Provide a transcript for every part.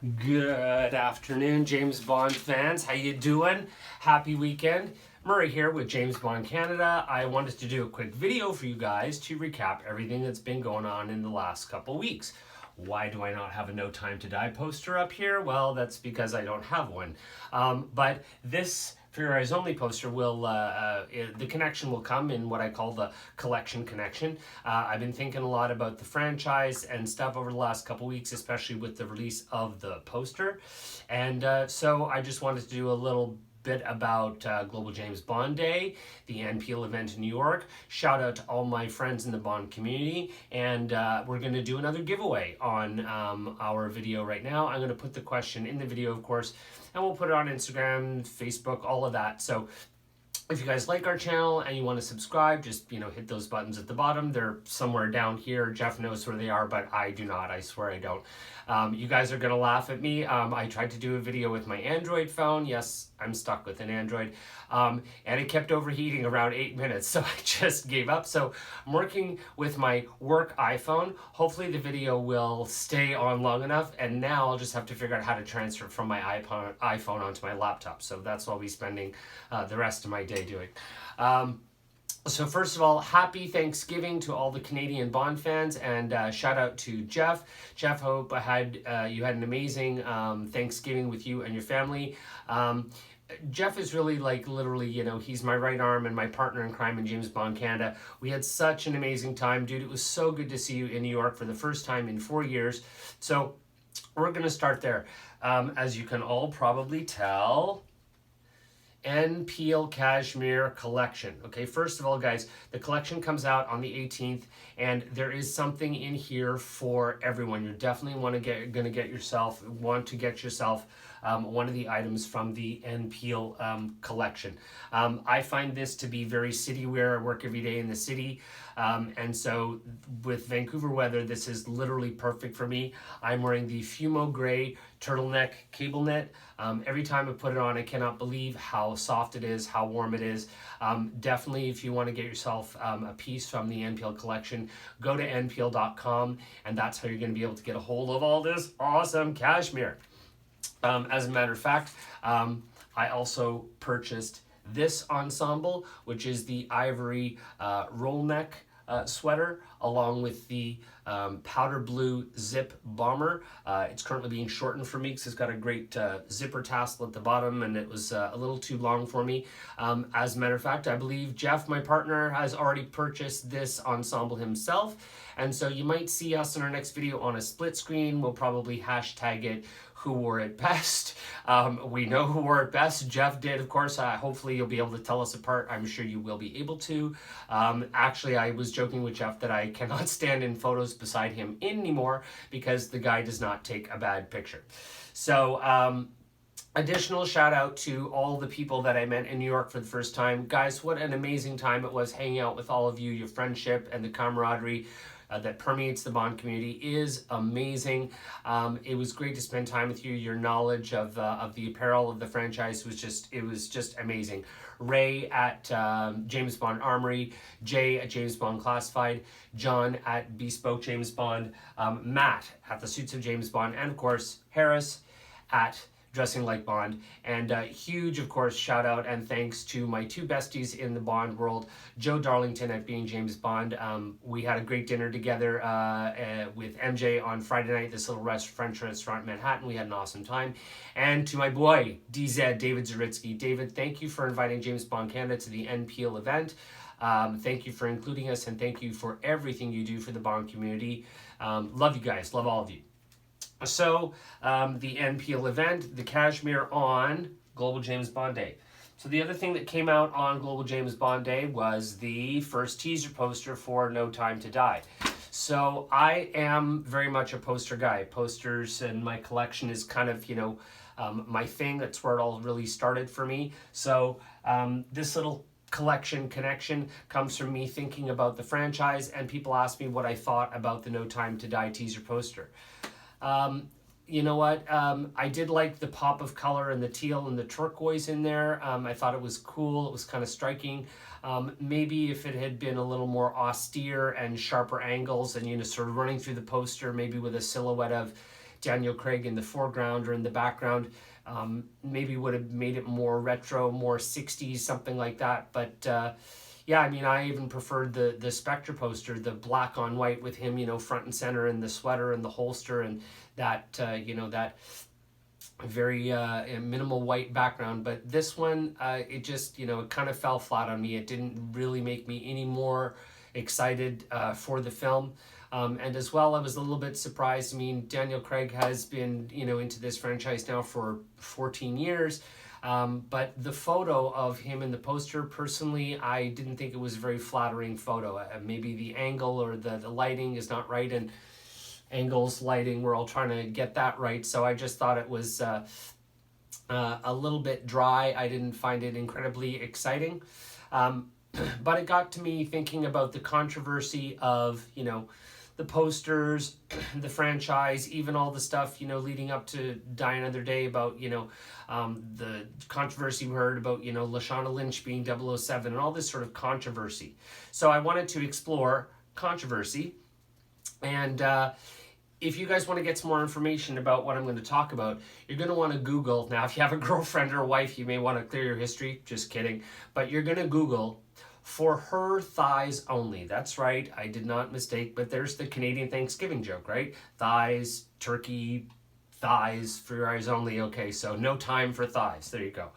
Good afternoon, James Bond fans. How you doing? Happy weekend. Murray here with James Bond Canada. I wanted to do a quick video for you guys to recap everything that's been going on in the last couple weeks. Why do I not have a No Time to Die poster up here? Well, that's because I don't have one. But this For Your Eyes Only poster will, the connection will come in what I call the collection connection. I've been thinking a lot about the franchise and stuff over the last couple weeks, especially with the release of the poster. And so I just wanted to do a little bit about Global James Bond Day, the Npl event in New York. Shout out to all my friends in the Bond community, and we're going to do another giveaway on our video right now. I'm going to put the question in the video, of course, and we'll put it on Instagram, Facebook, all of that. So if you guys like our channel and you want to subscribe, just hit those buttons at the bottom. They're somewhere down here. Jeff knows where they are, but I do not. I swear I don't. You guys are gonna laugh at me. I tried to do a video with my Android phone. Yes, I'm stuck with an Android, and it kept overheating around 8 minutes, so I just gave up. So I'm working with my work iPhone. Hopefully the video will stay on long enough, and now I'll just have to figure out how to transfer it from my iPhone onto my laptop. So that's what I'll be spending the rest of my day doing. So first of all, happy Thanksgiving to all the Canadian Bond fans, and shout out to Jeff. Jeff, hope you had an amazing Thanksgiving with you and your family. Jeff is really literally, he's my right arm and my partner in crime in James Bond Canada. We had such an amazing time, dude. It was so good to see you in New York for the first time in 4 years. So we're going to start there. As you can all probably tell, Npl Cashmere Collection. Okay, first of all, guys, the collection comes out on the 18th, and there is something in here for everyone. You definitely want to want to get yourself one of the items from the Npl collection. I find this to be very city wear. I work every day in the city, and so with Vancouver weather, this is literally perfect for me. I'm wearing the Fumo Gray turtleneck cable knit. Every time I put it on, I cannot believe how soft it is, how warm it is. Definitely, if you want to get yourself a piece from the NPL collection, go to npl.com, and that's how you're going to be able to get a hold of all this awesome cashmere. As a matter of fact, I also purchased this ensemble, which is the ivory roll neck sweater, along with the powder blue zip bomber. It's currently being shortened for me because it's got a great zipper tassel at the bottom, and it was a little too long for me. As a matter of fact, I believe Jeff, my partner, has already purchased this ensemble himself, and so you might see us in our next video on a split screen. We'll probably hashtag it Who Wore It Best. We know who wore it best. Jeff did, of course. Hopefully you'll be able to tell us apart. I'm sure you will be able to. Actually, I was joking with Jeff that I cannot stand in photos beside him anymore because the guy does not take a bad picture. So, additional shout out to all the people that I met in New York for the first time. Guys, what an amazing time it was hanging out with all of you. Your friendship and the camaraderie that permeates the Bond community is amazing. It was great to spend time with you. Your knowledge of the apparel of the franchise was just amazing. Ray at James Bond Armory, Jay at James Bond Classified, John at Bespoke James Bond, Matt at the Suits of James Bond, and of course Harris at Dressing Like Bond. And huge, of course, shout out and thanks to my two besties in the Bond world, Joe Darlington at Being James Bond. We had a great dinner together with MJ on Friday night, this little French restaurant in Manhattan. We had an awesome time. And to my boy, DZ, David Zaritsky. David, thank you for inviting James Bond Canada to the NPL event. Thank you for including us, and thank you for everything you do for the Bond community. Love you guys, love all of you. So, the NPL event, the cashmere on Global James Bond Day. So the other thing that came out on Global James Bond Day was the first teaser poster for No Time to Die. So I am very much a poster guy. Posters and my collection is kind of, my thing. That's where it all really started for me. So this little collection connection comes from me thinking about the franchise, and people ask me what I thought about the No Time to Die teaser poster. You know what? I did like the pop of color and the teal and the turquoise in there. I thought it was cool. It was kind of striking. Maybe if it had been a little more austere and sharper angles and, sort of running through the poster, maybe with a silhouette of Daniel Craig in the foreground or in the background. Maybe would have made it more retro, more 60s, something like that. But yeah, I mean, I even preferred the Spectre poster, the black on white with him, you know, front and center, and the sweater and the holster, and that, you know, that very minimal white background. But this one, it just, you know, it kind of fell flat on me. It didn't really make me any more excited for the film. And as well, I was a little bit surprised. I mean, Daniel Craig has been, you know, into this franchise now for 14 years. But the photo of him in the poster, personally, I didn't think it was a very flattering photo. Maybe the angle or the lighting is not right, and angles, lighting, we're all trying to get that right. So I just thought it was a little bit dry. I didn't find it incredibly exciting. But it got to me thinking about the controversy of, you know, the posters, the franchise, even all the stuff, you know, leading up to Die Another Day about, you know, the controversy we heard about, you know, Lashana Lynch being 007 and all this sort of controversy. So I wanted to explore controversy. And if you guys want to get some more information about what I'm going to talk about, you're going to want to Google. Now, if you have a girlfriend or a wife, you may want to clear your history. Just kidding. But you're going to Google "For Her Thighs Only." That's right, I did not mistake, but there's the Canadian Thanksgiving joke, right? Thighs, turkey, thighs, for your eyes only. Okay, so no time for thighs. There you go.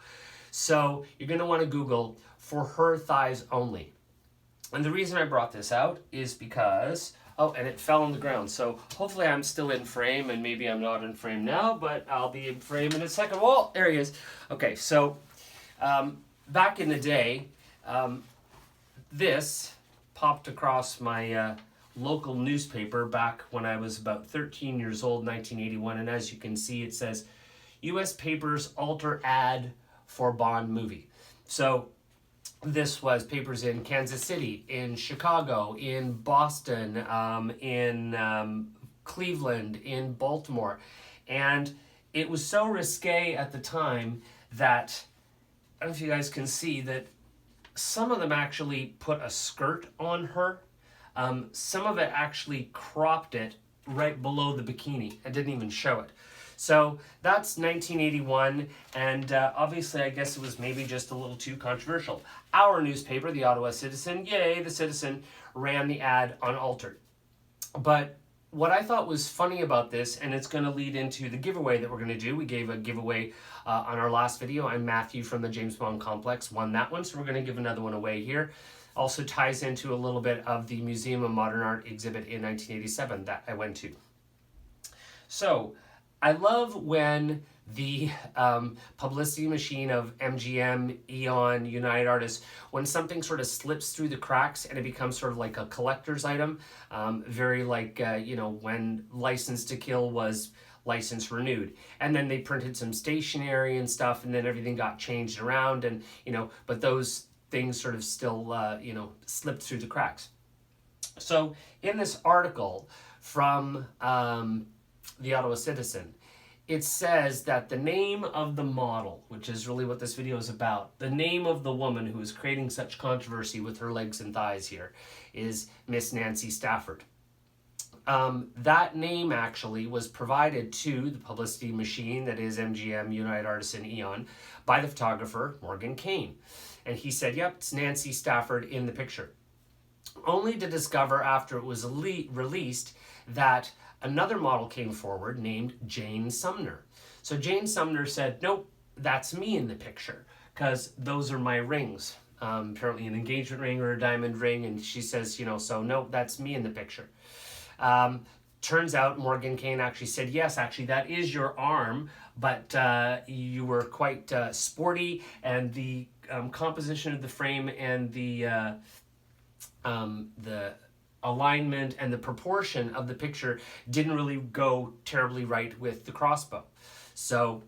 So you're going to want to Google "For Her Thighs Only." And the reason I brought this out is because, oh, and it fell on the ground. So hopefully I'm still in frame, and maybe I'm not in frame now, but I'll be in frame in a second. Whoa, there he is. Okay, so back in the day, this popped across my local newspaper back when I was about 13 years old, 1981. And as you can see, it says, "U.S. papers alter ad for Bond movie." So this was papers in Kansas City, in Chicago, in Boston, in Cleveland, in Baltimore. And it was so risque at the time that, I don't know if you guys can see that some of them actually put a skirt on her. Some of it actually cropped it right below the bikini. I didn't even show it. So that's 1981, and obviously I guess it was maybe just a little too controversial. Our newspaper, the Ottawa Citizen, yay, the Citizen, ran the ad unaltered. But what I thought was funny about this, and it's going to lead into the giveaway that we're going to do. We gave a giveaway on our last video. I'm Matthew from the James Bond Complex, won that one, so we're going to give another one away here. Also ties into a little bit of the Museum of Modern Art exhibit in 1987 that I went to. So I love when the publicity machine of MGM, Eon, United Artists, when something sort of slips through the cracks and it becomes sort of like a collector's item, very like, you know, when License to Kill was license renewed. And then they printed some stationery and stuff, and then everything got changed around, and, you know, but those things sort of still, you know, slipped through the cracks. So in this article from the Ottawa Citizen, it says that the name of the model, which is really what this video is about, the name of the woman who is creating such controversy with her legs and thighs here, is Miss Nancy Stafford. That name actually was provided to the publicity machine that is MGM, United Artists, and Eon by the photographer Morgan Kane. And he said, yep, it's Nancy Stafford in the picture. Only to discover after it was released that another model came forward named Jane Sumner. So Jane Sumner said, nope, that's me in the picture, because those are my rings. Apparently an engagement ring or a diamond ring. And she says, you know, so no, that's me in the picture. Turns out Morgan Kane actually said, yes, actually that is your arm, but you were quite sporty, and the composition of the frame and the alignment and the proportion of the picture didn't really go terribly right with the crossbow. So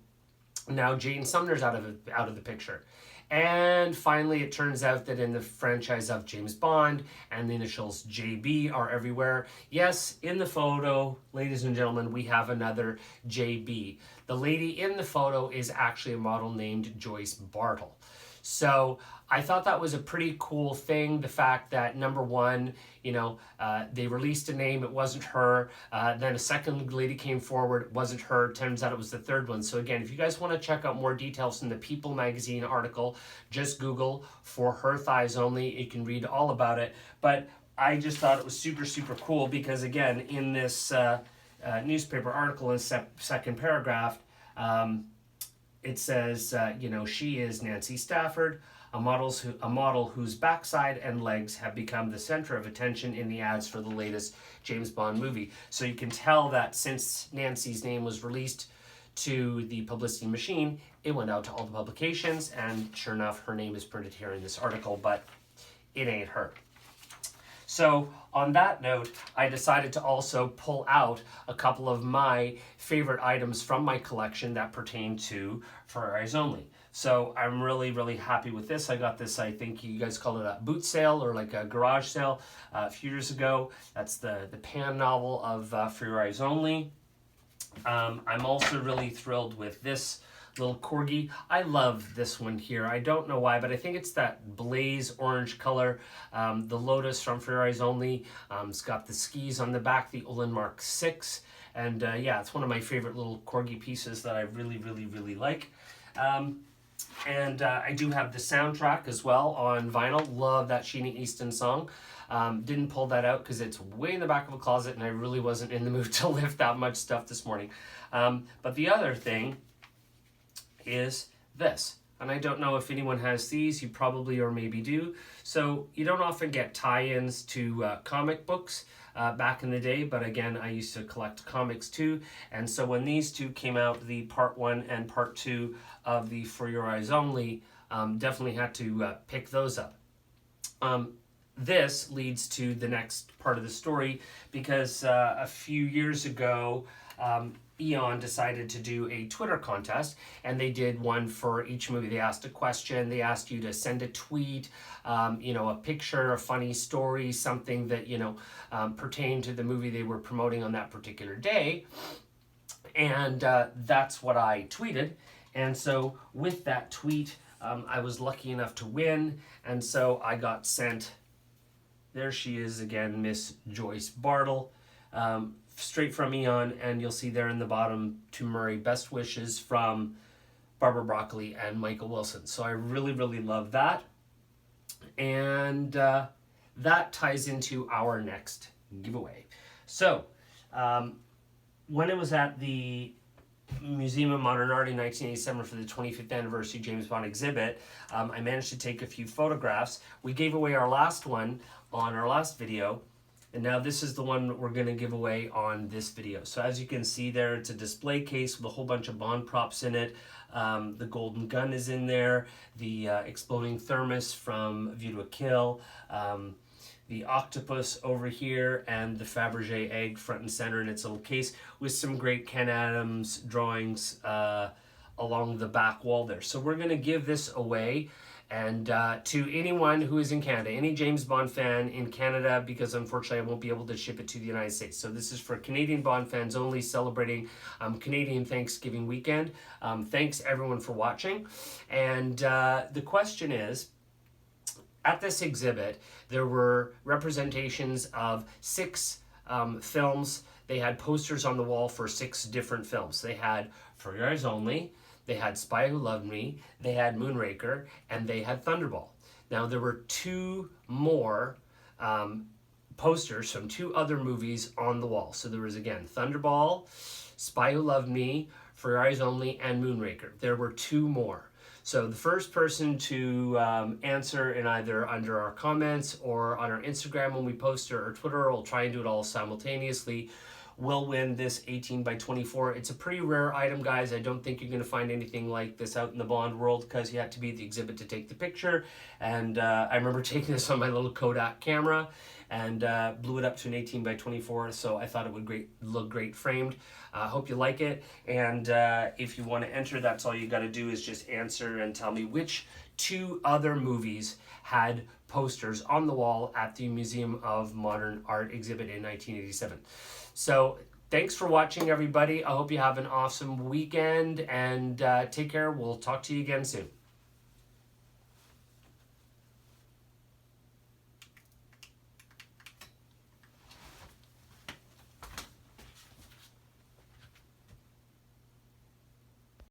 now Jane Sumner's out of the picture. And finally, it turns out that in the franchise of James Bond, and the initials JB are everywhere. Yes, in the photo, ladies and gentlemen, we have another JB. The lady in the photo is actually a model named Joyce Bartle. So I thought that was a pretty cool thing. The fact that number one, they released a name, it wasn't her. Then a second lady came forward, it wasn't her. Turns out it was the third one. So again, if you guys want to check out more details in the People magazine article, just Google For Her Thighs Only. You can read all about it. But I just thought it was super, super cool because again, in this newspaper article in second paragraph, it says, she is Nancy Stafford, a model whose backside and legs have become the center of attention in the ads for the latest James Bond movie. So you can tell that since Nancy's name was released to the publicity machine, it went out to all the publications, and sure enough, her name is printed here in this article, but it ain't her. So on that note, I decided to also pull out a couple of my favorite items from my collection that pertain to For Your Eyes Only. So I'm really, really happy with this. I got this, I think you guys call it a boot sale or like a garage sale a few years ago. That's the Pan novel of For Your Eyes Only. I'm also really thrilled with this little corgi. I love this one here. I don't know why, but I think it's that blaze orange color. The Lotus from For Your Eyes Only. It's got the skis on the back, the Olin Mark 6. And yeah, it's one of my favorite little corgi pieces that I really, really, really like. And I do have the soundtrack as well on vinyl. Love that Sheena Easton song. Didn't pull that out because it's way in the back of a closet and I really wasn't in the mood to lift that much stuff this morning. But the other thing is this. And I don't know if anyone has these. You probably or maybe do. So you don't often get tie-ins to comic books back in the day. But again, I used to collect comics too. And so when these two came out, the part 1 and part 2 of the For Your Eyes Only, definitely had to pick those up. This leads to the next part of the story because a few years ago, Eon decided to do a Twitter contest, and they did one for each movie. They asked a question, they asked you to send a tweet, a picture, a funny story, something that, pertained to the movie they were promoting on that particular day. And that's what I tweeted. And so with that tweet, I was lucky enough to win. And so I got sent, there she is again, Miss Joyce Bartle. Straight from Eon, and you'll see there in the bottom, to Murray, best wishes from Barbara Broccoli and Michael Wilson. So I really, really love that. And that ties into our next giveaway. So when it was at the Museum of Modern Art in 1987 for the 25th anniversary James Bond exhibit, I managed to take a few photographs. We gave away our last one on our last video. And now this is the one we're going to give away on this video. So as you can see there, it's a display case with a whole bunch of Bond props in it. The golden gun is in there, the exploding thermos from View to a Kill, the octopus over here, and the Fabergé egg front and center in its little case with some great Ken Adams drawings along the back wall there. So we're going to give this away. And to anyone who is in Canada, any James Bond fan in Canada, because unfortunately I won't be able to ship it to the United States. So this is for Canadian Bond fans only, celebrating Canadian Thanksgiving weekend. Thanks everyone for watching. And the question is, at this exhibit, there were representations of 6 films. They had posters on the wall for 6 different films. They had For Your Eyes Only, they had Spy Who Loved Me, they had Moonraker, and they had Thunderball. Now, there were 2 more posters from 2 other movies on the wall. So there was, again, Thunderball, Spy Who Loved Me, For Your Eyes Only, and Moonraker. There were 2 more. So the first person to answer in either under our comments or on our Instagram when we post or Twitter, we'll try and do it all simultaneously, will win this 18 by 24. It's a pretty rare item, guys. I don't think you're going to find anything like this out in the Bond world because you had to be at the exhibit to take the picture. And I remember taking this on my little Kodak camera and blew it up to an 18 by 24. So I thought it would look great framed. I hope you like it. And if you want to enter, that's all you got to do is just answer and tell me which 2 other movies had posters on the wall at the Museum of Modern Art exhibit in 1987. So thanks for watching, everybody. I hope you have an awesome weekend and take care. We'll talk to you again soon.